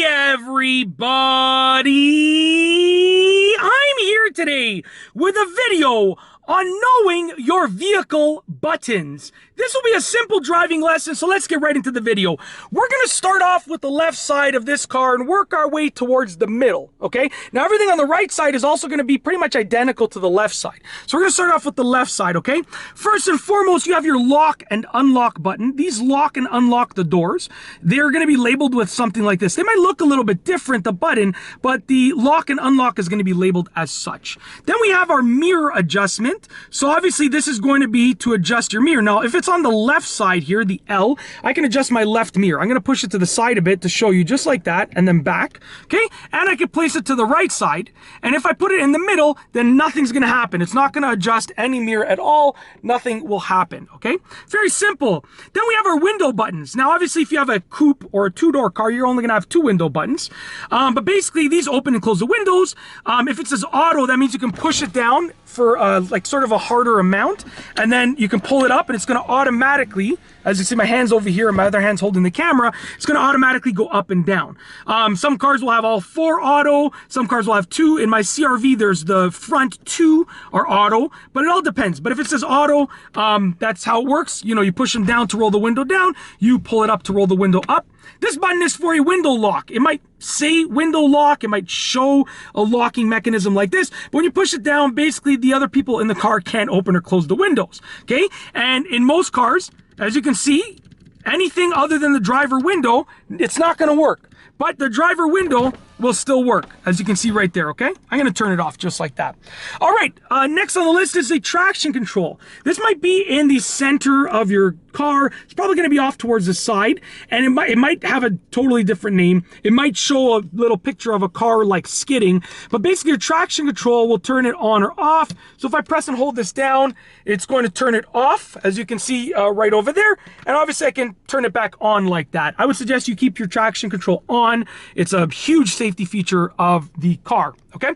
everybody! I'm here today with a video on knowing your vehicle buttons. This will be a simple driving lesson, so let's get right into the video. We're going to start off with the left side of this car and work our way towards the middle, okay? Now, everything on the right side is also going to be pretty much identical to the left side. So we're going to start off with the left side, okay? First and foremost, you have your lock and unlock button. These lock and unlock the doors. They're going to be labeled with something like this. They might look a little bit different, the button, but the lock and unlock is going to be labeled as such. Then we have our mirror adjustment. So obviously this is going to be to adjust your mirror. Now, if it's on the left side here, the L, I can adjust my left mirror. I'm going to push it to the side a bit to show you, just like that, and then back, okay? And I can place it to the right side. And if I put it in the middle, then nothing's going to happen. It's not going to adjust any mirror at all. Nothing will happen, okay? Very simple. Then we have our window buttons. Now, obviously, if you have a coupe or a two-door car, you're only going to have two window buttons. But basically, these open and close the windows. If it says auto, that means you can push it down for like sort of a harder amount, and then you can pull it up and it's going to automatically, as you see my hands over here and my other hand's holding the camera, it's going to automatically go up and down. Some cars will have all four auto, some cars will have two. In my CRV, there's the front two are auto, but it all depends. But if it says auto, that's how it works. You know, you push them down to roll the window down, you pull it up to roll the window up. This button is for a window lock. It might say window lock, it might show a locking mechanism like this, but when you push it down, basically the other people in the car can't open or close the windows, okay? And in most cars, as you can see, anything other than the driver window, it's not going to work. But the driver window will still work, as you can see right there, okay? I'm going to turn it off just like that. All right, next on the list is the traction control. This might be in the center of your car. It's probably going to be off towards the side, and it might have a totally different name. It might show a little picture of a car like skidding, but basically your traction control will turn it on or off. So if I press and hold this down, it's going to turn it off, as you can see right over there, and obviously I can turn it back on like that. I would suggest you keep your traction control on. It's a huge safety feature of the car, okay?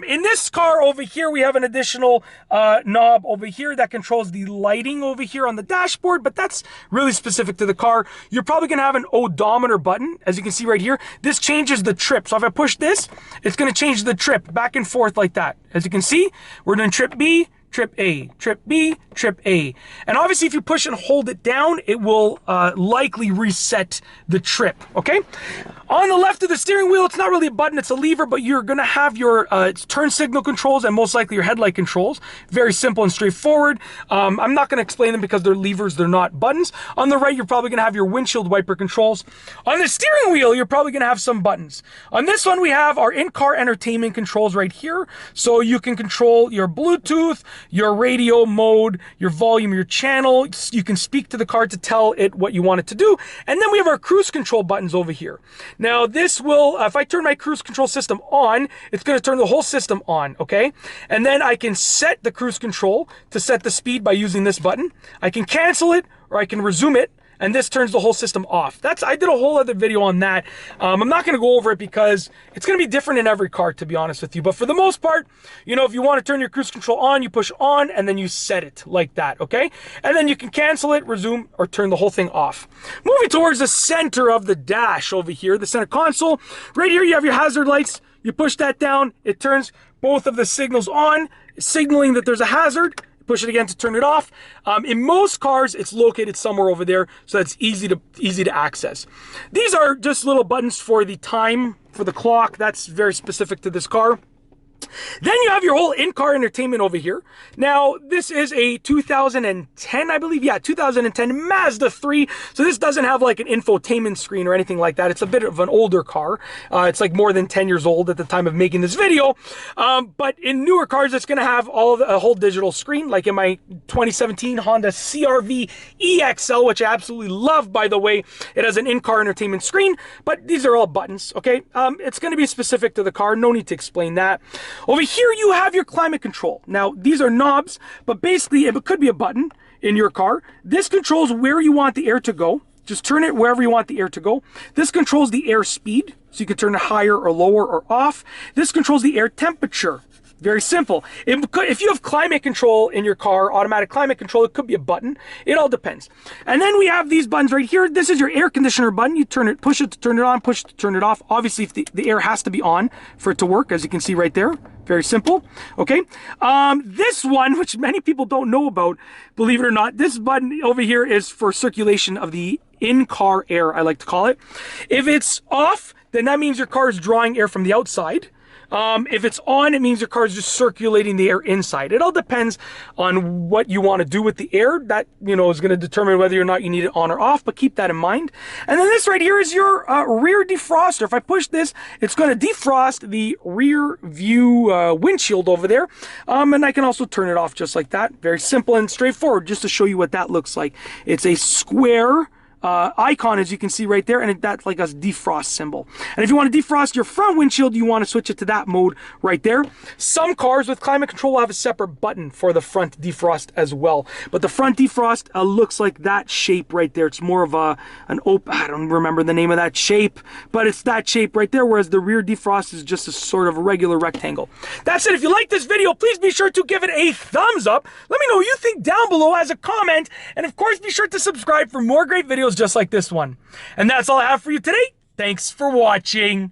In this car over here, we have an additional knob over here that controls the lighting over here on the dashboard, but that's really specific to the car. You're probably gonna have an odometer button, as you can see right here. This changes the trip. So if I push this, it's gonna change the trip back and forth like that. As you can see, we're doing trip B, trip A, trip B, trip A. And obviously if you push and hold it down, it will likely reset the trip, okay? On the left of the steering wheel, it's not really a button, it's a lever, but you're gonna have your turn signal controls and most likely your headlight controls. Very simple and straightforward. I'm not gonna explain them because they're levers, they're not buttons. On the right, you're probably gonna have your windshield wiper controls. On the steering wheel, you're probably gonna have some buttons. On this one, we have our in-car entertainment controls right here. So you can control your Bluetooth, your radio mode, your volume, your channel. You can speak to the car to tell it what you want it to do. And then we have our cruise control buttons over here. Now this will, if I turn my cruise control system on, it's going to turn the whole system on, okay? And then I can set the cruise control to set the speed by using this button. I can cancel it or I can resume it, and this turns the whole system off. I did a whole other video on that. I'm not going to go over it because it's going to be different in every car, to be honest with you. But for the most part, you know, if you want to turn your cruise control on, you push on and then you set it like that, okay? And then you can cancel it, resume, or turn the whole thing off. Moving towards the center of the dash over here, the center console. Right here, you have your hazard lights. You push that down, it turns both of the signals on, signaling that there's a hazard. Push it again to turn it off. In most cars, it's located somewhere over there, so that's easy to access. These are just little buttons for the time, for the clock. That's very specific to this car. Then you have your whole in-car entertainment over here. Now, this is a 2010, I believe. Yeah, 2010 Mazda 3. So this doesn't have like an infotainment screen or anything like that. It's a bit of an older car. It's like more than 10 years old at the time of making this video. But in newer cars, it's going to have a whole digital screen, like in my 2017 Honda CRV EXL, which I absolutely love, by the way. It has an in-car entertainment screen, but these are all buttons, okay? It's going to be specific to the car. No need to explain that. Over here, you have your climate control. Now, these are knobs, but basically, it could be a button in your car. This controls where you want the air to go. Just turn it wherever you want the air to go. This controls the air speed, so you can turn it higher or lower or off. This controls the air temperature. Very simple. If you have climate control in your car, automatic climate control, it could be a button. It all depends. And then we have these buttons right here. This is your air conditioner button. You turn it, push it to turn it on, push it to turn it off. Obviously, if the air has to be on for it to work, as you can see right there. Very simple. Okay. This one, which many people don't know about, believe it or not, this button over here is for circulation of the in-car air, I like to call it. If it's off, then that means your car is drawing air from the outside. If it's on, it means your car is just circulating the air inside. It all depends on what you want to do with the air. That, you know, is going to determine whether or not you need it on or off, but keep that in mind. And then this right here is your rear defroster. If I push this, it's going to defrost the rear view windshield over there. And I can also turn it off just like that. Very simple and straightforward, just to show you what that looks like. It's a square icon, as you can see right there, and that's like a defrost symbol. And if you want to defrost your front windshield, you want to switch it to that mode right there. Some cars with climate control will have a separate button for the front defrost as well. But the front defrost looks like that shape right there. It's more of an open, I don't remember the name of that shape, but it's that shape right there, whereas the rear defrost is just a sort of regular rectangle. That's it. If you like this video, please be sure to give it a thumbs up. Let me know what you think down below as a comment. And of course, be sure to subscribe for more great videos just like this one. And that's all I have for you today. Thanks for watching.